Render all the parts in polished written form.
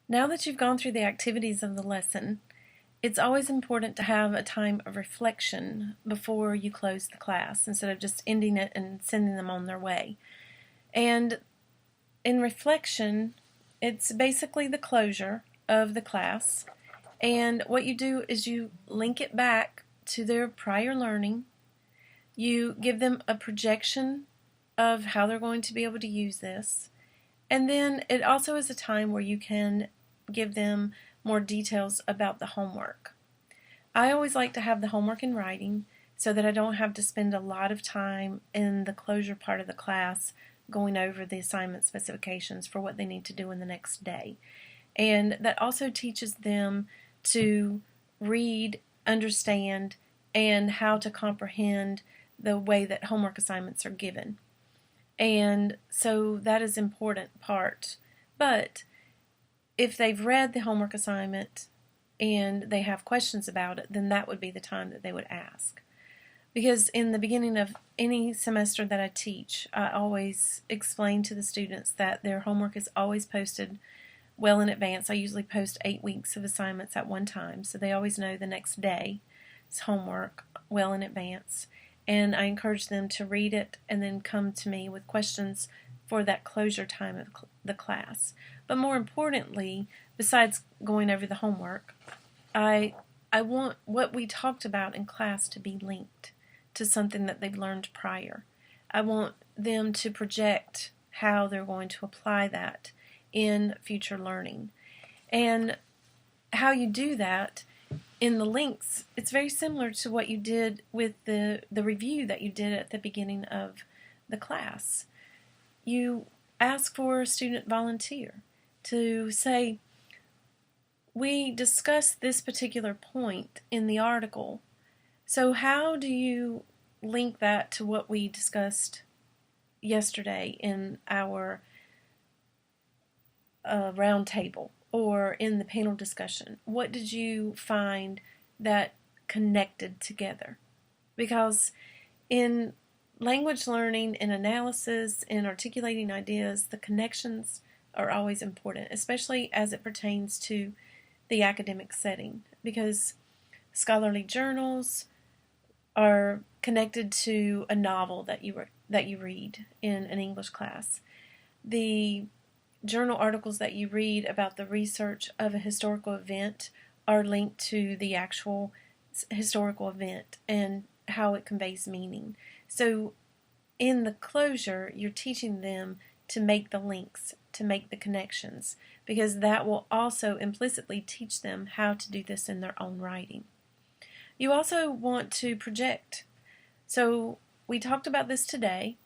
Now that you've gone through the activities of the lesson, it's always important to have a time of reflection before you close the class instead of just ending it and sending them on their way. And in reflection, it's basically the closure of the class. And what you do is you link it back to their prior learning. You give them a projection of how they're going to be able to use this. And then it also is a time where you can give them more details about the homework. I always like to have the homework in writing so that I don't have to spend a lot of time in the closure part of the class going over the assignment specifications for what they need to do in the next day. And that also teaches them to read, understand, and how to comprehend the way that homework assignments are given. And so that is an important part. But if they've read the homework assignment and they have questions about it, then that would be the time that they would ask. Because in the beginning of any semester that I teach, I always explain to the students that their homework is always posted well in advance. I usually post 8 weeks of assignments at one time, so they always know the next day's homework well in advance. And I encourage them to read it and then come to me with questions for that closure time of the class. But more importantly, besides going over the homework, I want what we talked about in class to be linked to something that they've learned prior. I want them to project how they're going to apply that in future learning. And how you do that in the links, it's very similar to what you did with the review that you did at the beginning of the class. You ask for a student volunteer to say, we discussed this particular point in the article, so how do you link that to what we discussed yesterday in our round table or in the panel discussion? What did you find that connected together? Because in language learning, in analysis, in articulating ideas, the connections are always important, especially as it pertains to the academic setting, because scholarly journals are connected to a novel that you read in an English class. The journal articles that you read about the research of a historical event are linked to the actual historical event and how it conveys meaning. So in the closure, you're teaching them to make the links, to make the connections, because that will also implicitly teach them how to do this in their own writing. You also want to project. So we talked about this today,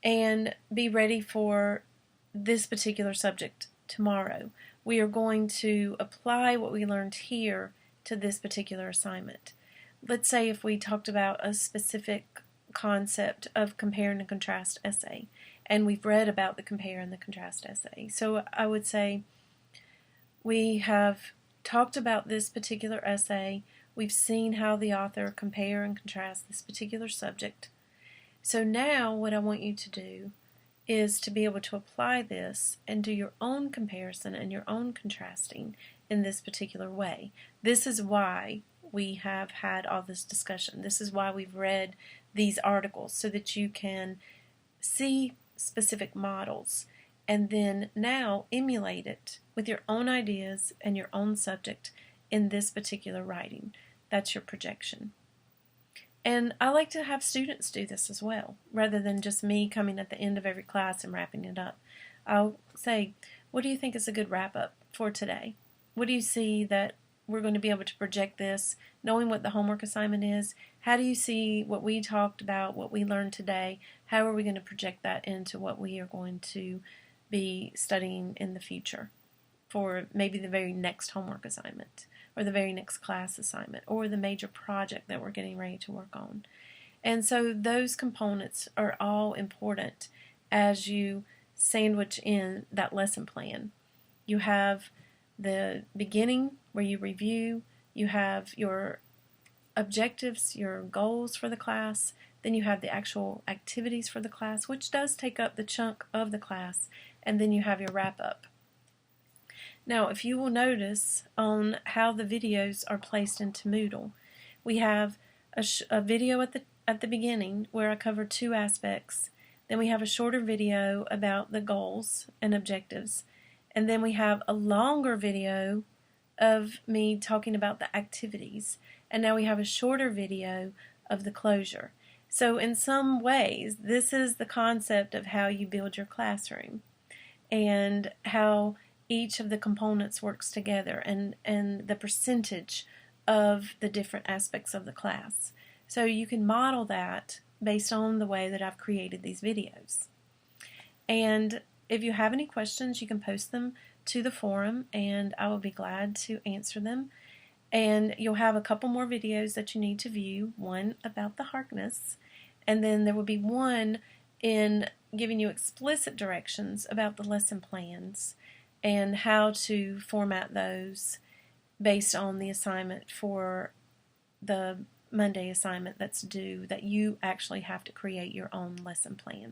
and be ready for this particular subject tomorrow. We are going to apply what we learned here to this particular assignment. Let's say if we talked about a specific concept of compare and contrast essay, and we've read about the compare and the contrast essay. So I would say we have talked about this particular essay. We've seen how the author compare and contrast this particular subject. So now what I want you to do is to be able to apply this and do your own comparison and your own contrasting in this particular way. This is why we have had all this discussion. This is why we've read these articles, so that you can see specific models and then now emulate it with your own ideas and your own subject in this particular writing. That's your projection. And I like to have students do this as well, rather than just me coming at the end of every class and wrapping it up. I'll say, what do you think is a good wrap up for today? What do you see that we're going to be able to project this, knowing what the homework assignment is? How do you see what we talked about, what we learned today? How are we going to project that into what we are going to be studying in the future for maybe the very next homework assignment, or the very next class assignment, or the major project that we're getting ready to work on? And so those components are all important as you sandwich in that lesson plan. You have the beginning where you review, you have your objectives, your goals for the class, then you have the actual activities for the class, which does take up the chunk of the class, and then you have your wrap up. Now, if you will notice on how the videos are placed into Moodle, we have a video at the beginning where I cover two aspects. Then we have a shorter video about the goals and objectives. And then we have a longer video of me talking about the activities. And now we have a shorter video of the closure. So in some ways, this is the concept of how you build your classroom and how each of the components works together, and the percentage of the different aspects of the class. So you can model that based on the way that I've created these videos. And if you have any questions, you can post them to the forum and I will be glad to answer them. And you'll have a couple more videos that you need to view, one about the Harkness, and then there will be one in giving you explicit directions about the lesson plans and how to format those based on the assignment for the Monday assignment that's due, that you actually have to create your own lesson plan.